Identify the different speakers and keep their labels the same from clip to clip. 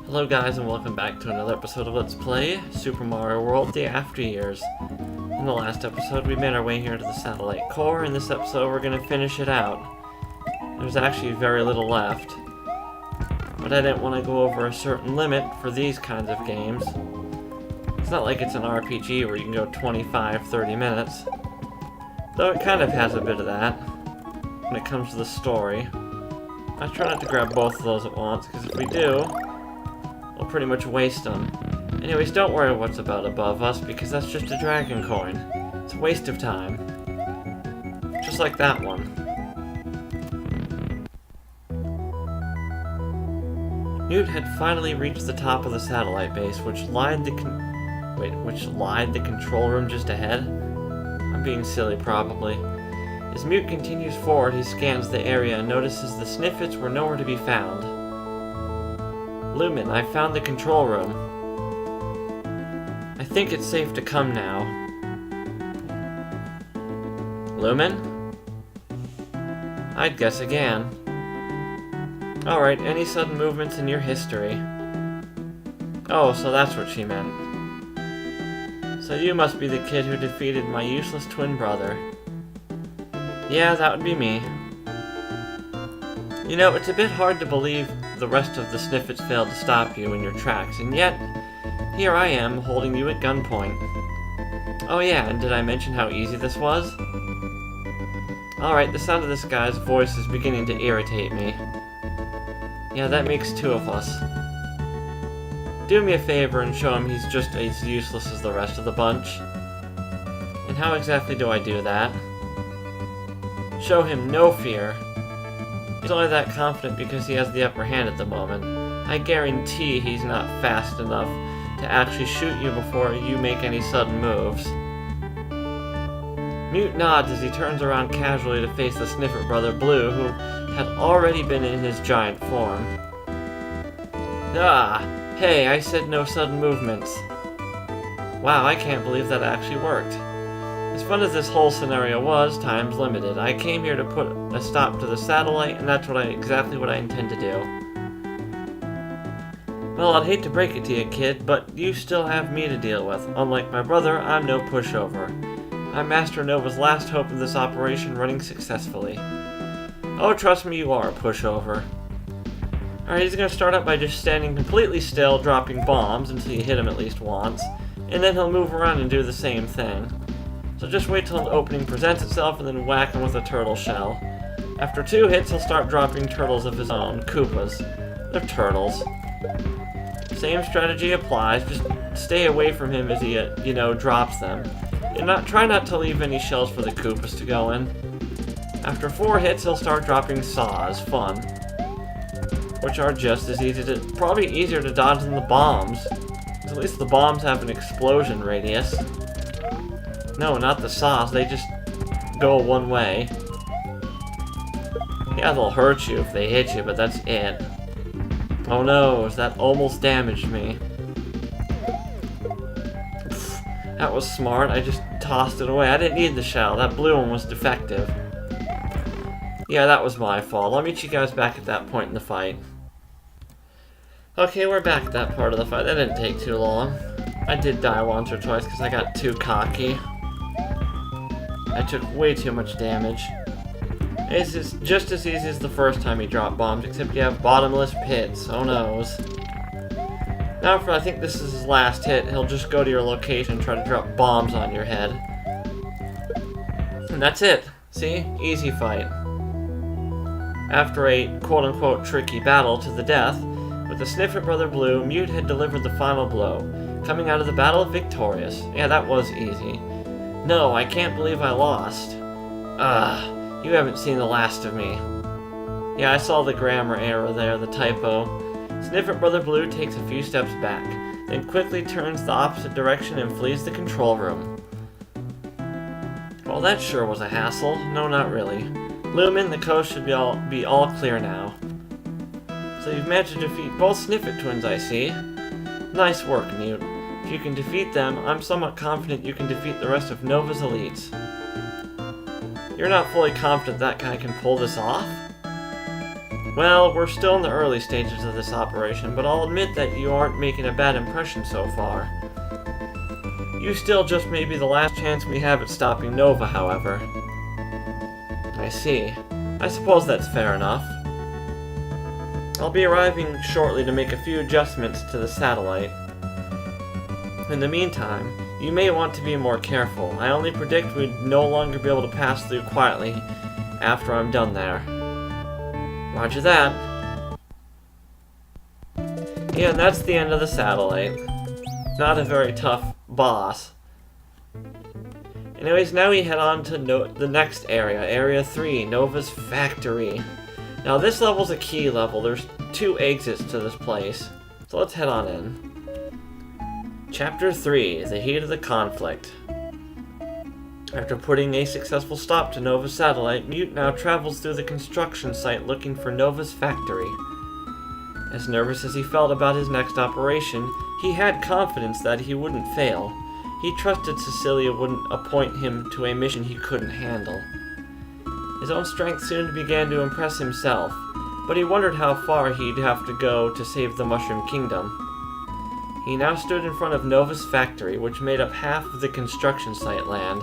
Speaker 1: Hello guys and welcome back to another episode of Let's Play Super Mario World The After Years. In the last episode we made our way here to the satellite core. In this episode we're going to finish it out. There's actually very little left. But I didn't want to go over a certain limit for these kinds of games. It's not like it's an RPG where you can go 25-30 minutes. Though it kind of has a bit of that when it comes to the story. I try not to grab both of those at once, because if we do, we'll pretty much waste them. Anyways, don't worry what's about above us, because that's just a dragon coin. It's a waste of time. Just like that one. Newt had finally reached the top of the satellite base, which lied the control room just ahead? I'm being silly, probably. As Mute continues forward, he scans the area and notices the Sniffets were nowhere to be found. Lumen, I found the control room. I think it's safe to come now. Lumen? I'd guess again. Alright, any sudden movements in your history? Oh, so that's what she meant. So you must be the kid who defeated my useless twin brother. Yeah, that would be me. You know, it's a bit hard to believe the rest of the Sniffets failed to stop you in your tracks, and yet, here I am, holding you at gunpoint. Oh yeah, and did I mention how easy this was? Alright, the sound of this guy's voice is beginning to irritate me. Yeah, that makes two of us. Do me a favor and show him he's just as useless as the rest of the bunch. And how exactly do I do that? Show him no fear. He's only that confident because he has the upper hand at the moment. I guarantee he's not fast enough to actually shoot you before you make any sudden moves. Mute nods as he turns around casually to face the Sniffet brother Blue, who had already been in his giant form. Ah, hey, I said no sudden movements. Wow, I can't believe that actually worked. As fun as this whole scenario was, time's limited. I came here to put a stop to the satellite, and that's exactly what I intend to do. Well, I'd hate to break it to you, kid, but you still have me to deal with. Unlike my brother, I'm no pushover. I'm Master Nova's last hope of this operation running successfully. Oh, trust me, you are a pushover. Alright, he's gonna start out by just standing completely still, dropping bombs until you hit him at least once, and then he'll move around and do the same thing. So just wait till an opening presents itself and then whack him with a turtle shell. After 2 hits, he'll start dropping turtles of his own, Koopas. They're turtles. Same strategy applies, just stay away from him as he, drops them. And try not to leave any shells for the Koopas to go in. After 4 hits, he'll start dropping saws, fun. Which are just as probably easier to dodge than the bombs. At least the bombs have an explosion radius. No, not the saws, they just go one way. Yeah, they'll hurt you if they hit you, but that's it. Oh no, that almost damaged me. Pfft, that was smart, I just tossed it away. I didn't need the shell, that blue one was defective. Yeah, that was my fault. I'll meet you guys back at that point in the fight. Okay, we're back at that part of the fight. That didn't take too long. I did die once or twice because I got too cocky. I took way too much damage. This is just as easy as the first time you drop bombs, except you have bottomless pits. Oh noes. Now I think this is his last hit, he'll just go to your location and try to drop bombs on your head. And that's it. See? Easy fight. After a quote-unquote tricky battle to the death, with the Sniffet brother Blue, Mute had delivered the final blow, coming out of the battle victorious. Yeah, that was easy. No, I can't believe I lost. You haven't seen the last of me. Yeah, I saw the grammar error there, the typo. Sniffet brother Blue takes a few steps back, then quickly turns the opposite direction and flees the control room. Well, that sure was a hassle. No, not really. Lumen, the coast should be all clear now. So you've managed to defeat both Sniffet twins, I see. Nice work, Mute. If you can defeat them, I'm somewhat confident you can defeat the rest of Nova's elites. You're not fully confident that guy can pull this off? Well, we're still in the early stages of this operation, but I'll admit that you aren't making a bad impression so far. You still just may be the last chance we have at stopping Nova, however. I see. I suppose that's fair enough. I'll be arriving shortly to make a few adjustments to the satellite. In the meantime, you may want to be more careful. I only predict we'd no longer be able to pass through quietly after I'm done there. Roger that. Yeah, and that's the end of the satellite. Not a very tough boss. Anyways, now we head on to the next area, Area 3, Nova's Factory. Now this level's a key level. There's 2 exits to this place. So let's head on in. Chapter 3, The Heat of the Conflict. After putting a successful stop to Nova's satellite, Mute now travels through the construction site looking for Nova's factory. As nervous as he felt about his next operation, he had confidence that he wouldn't fail. He trusted Cecilia wouldn't appoint him to a mission he couldn't handle. His own strength soon began to impress himself, but he wondered how far he'd have to go to save the Mushroom Kingdom. He now stood in front of Nova's factory, which made up half of the construction site land.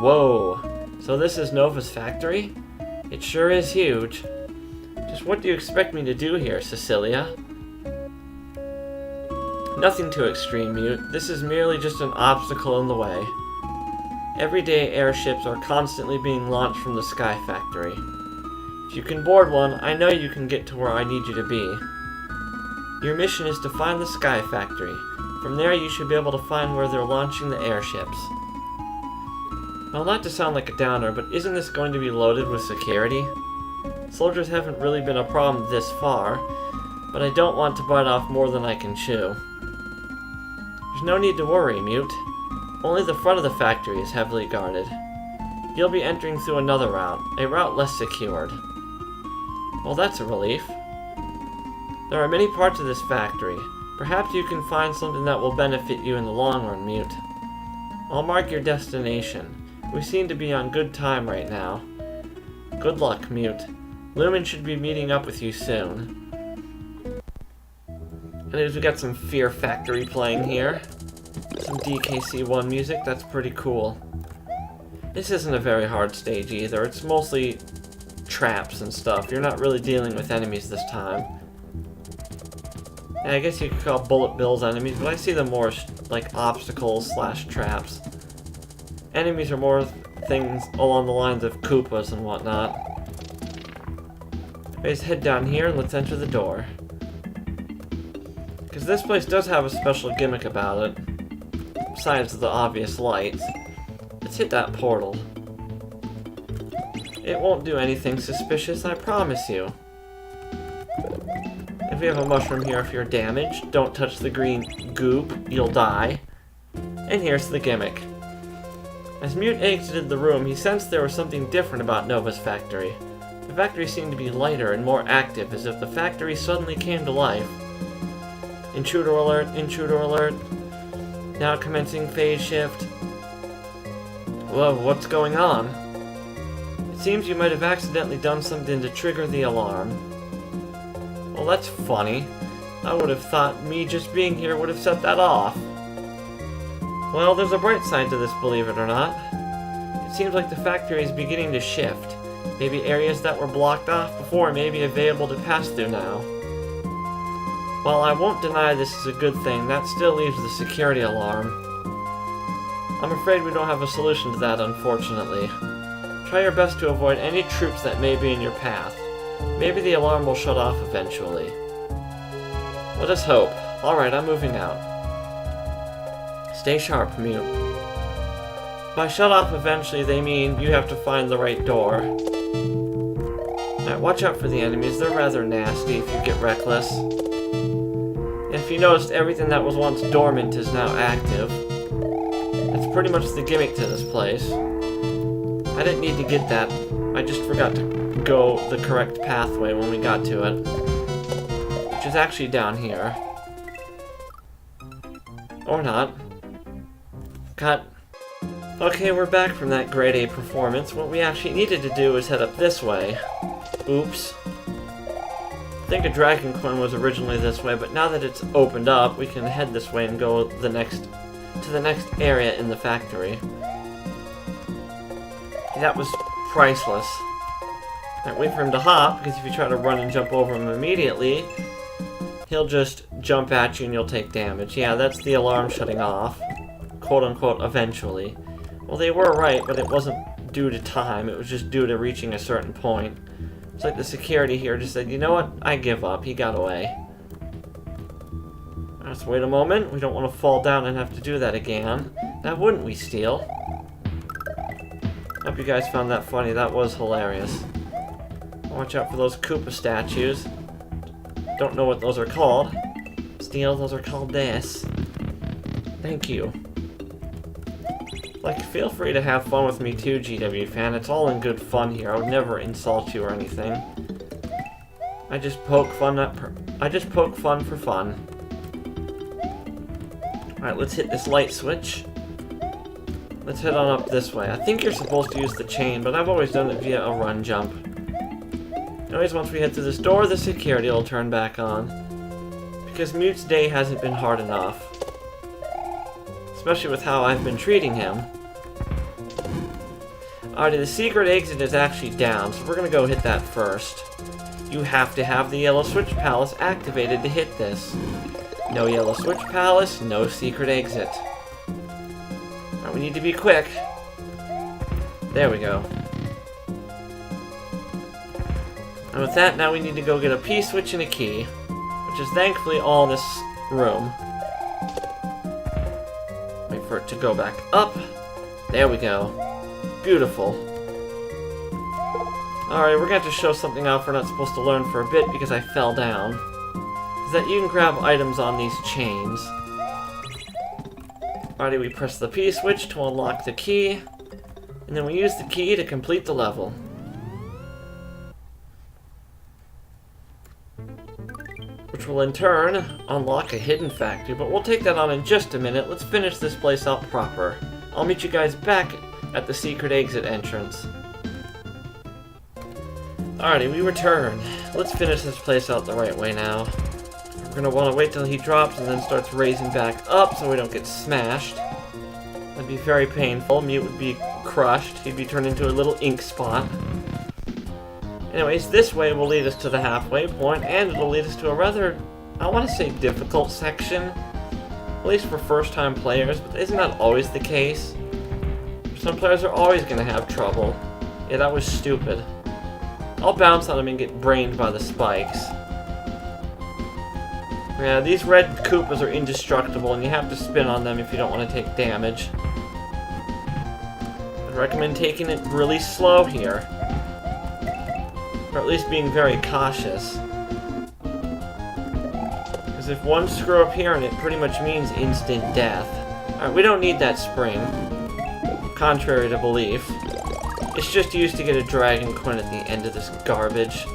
Speaker 1: Whoa, so this is Nova's factory? It sure is huge. Just what do you expect me to do here, Cecilia? Nothing too extreme, Mute. This is merely just an obstacle in the way. Everyday airships are constantly being launched from the Sky Factory. If you can board one, I know you can get to where I need you to be. Your mission is to find the Sky Factory. From there, you should be able to find where they're launching the airships. Well, not to sound like a downer, but isn't this going to be loaded with security? Soldiers haven't really been a problem this far, but I don't want to bite off more than I can chew. There's no need to worry, Mute. Only the front of the factory is heavily guarded. You'll be entering through another route, a route less secured. Well, that's a relief. There are many parts of this factory. Perhaps you can find something that will benefit you in the long run, Mute. I'll mark your destination. We seem to be on good time right now. Good luck, Mute. Lumen should be meeting up with you soon. And we got some Fear Factory playing here. Some DKC1 music, that's pretty cool. This isn't a very hard stage either. It's mostly traps and stuff. You're not really dealing with enemies this time. And I guess you could call bullet bills enemies, but I see them more like obstacles / traps. Enemies are more things along the lines of Koopas and whatnot. Let's head down here and let's enter the door. Because this place does have a special gimmick about it, besides the obvious lights. Let's hit that portal. It won't do anything suspicious, I promise you. If we have a mushroom here, if you're damaged, don't touch the green goop, you'll die. And here's the gimmick. As Mute exited the room, he sensed there was something different about Nova's factory. The factory seemed to be lighter and more active, as if the factory suddenly came to life. Intruder alert, intruder alert. Now commencing phase shift. Whoa, what's going on? It seems you might have accidentally done something to trigger the alarm. Well, that's funny. I would have thought me just being here would have set that off. Well, there's a bright side to this, believe it or not. It seems like the factory is beginning to shift. Maybe areas that were blocked off before may be available to pass through now. While I won't deny this is a good thing, that still leaves the security alarm. I'm afraid we don't have a solution to that, unfortunately. Try your best to avoid any troops that may be in your path. Maybe the alarm will shut off eventually. Let us hope. Alright, I'm moving out. Stay sharp, Mute. By shut off eventually, they mean you have to find the right door. Alright, watch out for the enemies. They're rather nasty if you get reckless. If you noticed, everything that was once dormant is now active. That's pretty much the gimmick to this place. I didn't need to get that. I just forgot to go the correct pathway when we got to it. Which is actually down here. Or not. Cut. Okay, we're back from that grade A performance. What we actually needed to do is head up this way. Oops. I think a Dragon Coin was originally this way, but now that it's opened up, we can head this way and go to the next area in the factory. That was priceless. Right, wait for him to hop, because if you try to run and jump over him immediately, he'll just jump at you and you'll take damage. Yeah, that's the alarm shutting off. Quote-unquote, eventually. Well, they were right, but it wasn't due to time. It was just due to reaching a certain point. It's like the security here just said, you know what? I give up. He got away. Let's wait a moment. We don't want to fall down and have to do that again. Now, wouldn't we, Steel? Hope you guys found that funny. That was hilarious. Watch out for those Koopa statues. Don't know what those are called. Steel, those are called this. Thank you. Like, feel free to have fun with me too, GW fan. It's all in good fun here. I would never insult you or anything. I just poke fun for fun. Alright, let's hit this light switch. Let's head on up this way. I think you're supposed to use the chain, but I've always done it via a run jump. Anyways, once we head through this door, the security will turn back on. Because Mute's day hasn't been hard enough. Especially with how I've been treating him. Alrighty, the secret exit is actually down, so we're gonna go hit that first. You have to have the Yellow Switch Palace activated to hit this. No Yellow Switch Palace, no secret exit. Alright, we need to be quick. There we go. And with that, now we need to go get a P-switch and a key, which is thankfully all in this room. Wait for it to go back up. There we go. Beautiful. Alright, we're going to have to show something off we're not supposed to learn for a bit because I fell down. Is that you can grab items on these chains. Alrighty, we press the P switch to unlock the key, and then we use the key to complete the level. Which will in turn unlock a hidden factory, but we'll take that on in just a minute. Let's finish this place out proper. I'll meet you guys back at the secret exit entrance. Alrighty, we return. Let's finish this place out the right way now. We're gonna want to wait till he drops and then starts raising back up so we don't get smashed. That'd be very painful. Mute would be crushed. He'd be turned into a little ink spot. Anyways, this way will lead us to the halfway point, and it'll lead us to a rather, I want to say, difficult section. At least for first-time players, but isn't that always the case? Some players are always going to have trouble. Yeah, that was stupid. I'll bounce on him and get brained by the spikes. Yeah, these red Koopas are indestructible, and you have to spin on them if you don't want to take damage. I'd recommend taking it really slow here. Or at least being very cautious. Because if one screw up here, and it pretty much means instant death. Alright, we don't need that spring. Contrary to belief. It's just used to get a Dragon Coin at the end of this garbage.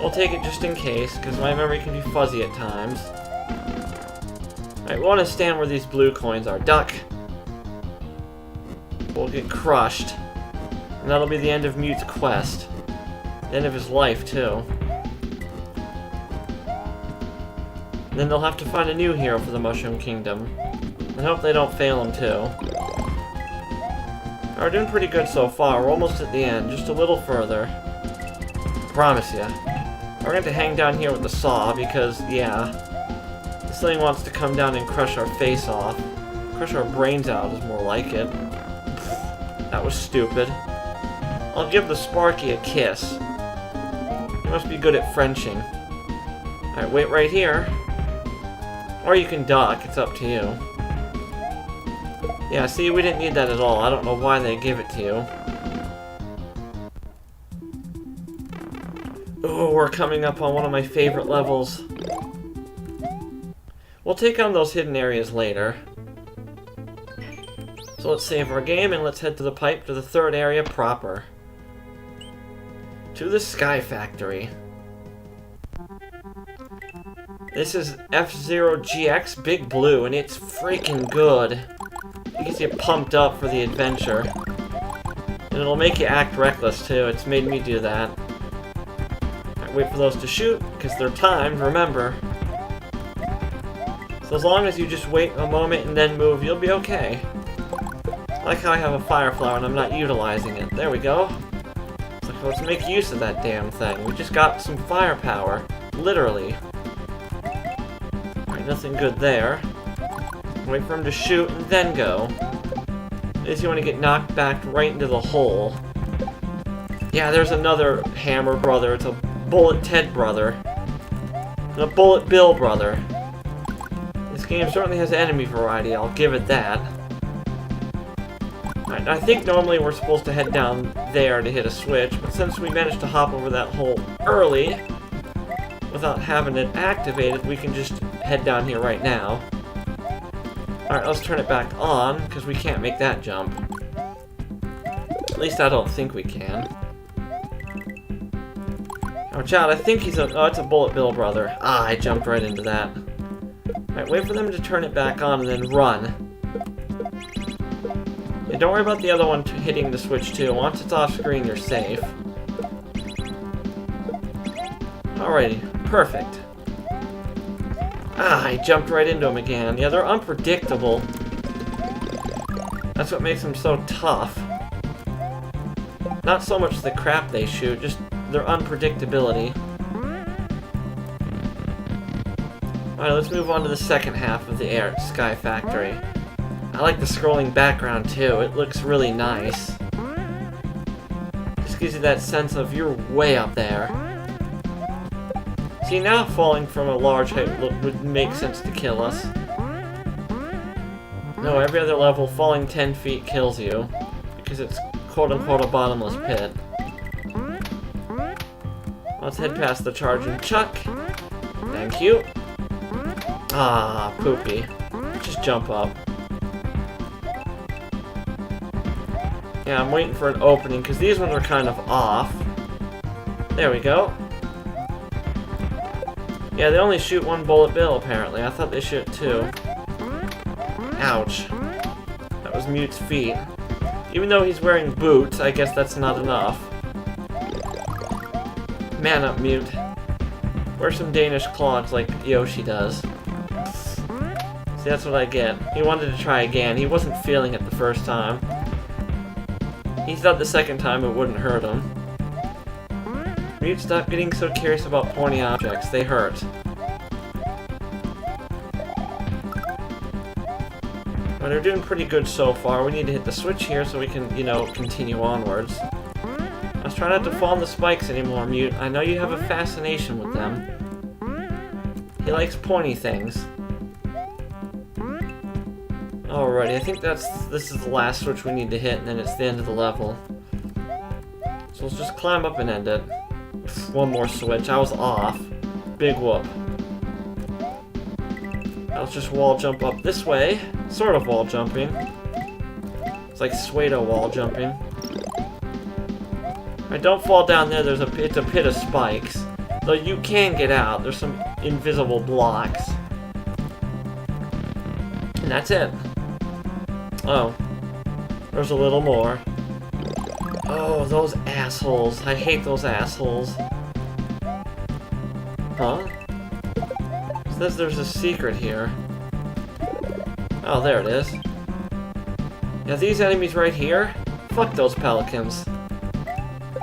Speaker 1: I'll take it just in case, because my memory can be fuzzy at times. Alright, we want to stand where these blue coins are. Duck! We'll get crushed. And that'll be the end of Mute's quest. The end of his life, too. And then they'll have to find a new hero for the Mushroom Kingdom. I hope they don't fail him, too. We're doing pretty good so far. We're almost at the end. Just a little further. Promise ya. We're going to hang down here with the saw because, yeah, this thing wants to come down and crush our face off. Crush our brains out is more like it. That was stupid. I'll give the Sparky a kiss. You must be good at Frenching. Alright, wait right here. Or you can duck, it's up to you. Yeah, see, we didn't need that at all. I don't know why they give it to you. Oh, we're coming up on one of my favorite levels. We'll take on those hidden areas later. So let's save our game and let's head to the pipe to the third area proper. To the Sky Factory. This is F-Zero GX Big Blue, and it's freaking good. It gets you pumped up for the adventure. And it'll make you act reckless too. It's made me do that. Right, wait for those to shoot, because they're timed, remember. So as long as you just wait a moment and then move, you'll be okay. I like how I have a fire flower and I'm not utilizing it. There we go. It's like, let's make use of that damn thing. We just got some firepower. Literally. Alright, nothing good there. Wait for him to shoot and then go. Is you want to get knocked back right into the hole. Yeah, there's another Hammer brother. It's a Bullet Ted brother. And a Bullet Bill brother. This game certainly has enemy variety, I'll give it that. Alright, I think normally we're supposed to head down there to hit a switch, but since we managed to hop over that hole early, without having it activated, we can just head down here right now. Alright, let's turn it back on, because we can't make that jump. At least I don't think we can. Watch out, I think he's a... Oh, it's a Bullet Bill brother. Ah, I jumped right into that. Alright, wait for them to turn it back on and then run. Yeah, don't worry about the other one hitting the switch too. Once it's off screen, you're safe. Alrighty, perfect. Ah, I jumped right into them again. Yeah, they're unpredictable. That's what makes them so tough. Not so much the crap they shoot, just their unpredictability. Alright, let's move on to the second half of the Sky Factory. I like the scrolling background too, it looks really nice. Just gives you that sense of you're way up there. See, now falling from a large height would make sense to kill us. No, every other level, falling 10 feet kills you. Because it's quote-unquote a bottomless pit. Let's head past the charging chuck. Thank you. Ah, poopy. Just jump up. Yeah, I'm waiting for an opening, because these ones are kind of off. There we go. Yeah, they only shoot one Bullet Bill, apparently. I thought they shoot two. Ouch. That was Mute's feet. Even though he's wearing boots, I guess that's not enough. Man up, Mute. Wear some Danish clogs like Yoshi does. See, that's what I get. He wanted to try again. He wasn't feeling it the first time. He thought the second time it wouldn't hurt him. Mute, stop getting so curious about pointy objects. They hurt. But they're doing pretty good so far. We need to hit the switch here so we can, you know, continue onwards. Let's try not to fall on the spikes anymore, Mute. I know you have a fascination with them. He likes pointy things. Alrighty, I think this is the last switch we need to hit, and then it's the end of the level. So let's just climb up and end it. One more switch. I was off. Big whoop. Now let's just wall jump up this way. Sort of wall jumping. It's like Suedo wall jumping. Alright, don't fall down there. It's a pit of spikes. Though you can get out. There's some invisible blocks. And that's it. Oh. There's a little more. Oh, those assholes. I hate those assholes. Huh? It says there's a secret here. Oh, there it is. Yeah, these enemies right here? Fuck those pelicans.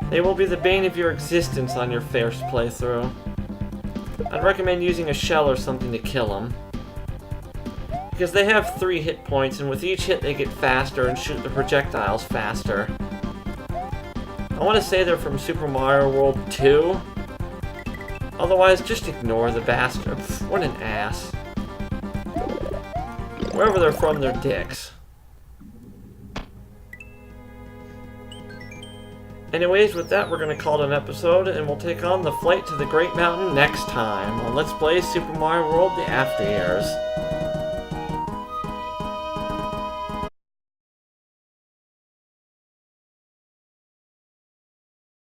Speaker 1: They will be the bane of your existence on your first playthrough. I'd recommend using a shell or something to kill them. Because they have 3 hit points, and with each hit they get faster and shoot the projectiles faster. I want to say they're from Super Mario World 2. Otherwise, just ignore the bastard. What an ass. Wherever they're from, they're dicks. Anyways, with that, we're going to call it an episode, and we'll take on the flight to the Great Mountain next time on Let's Play Super Mario World: The After Years.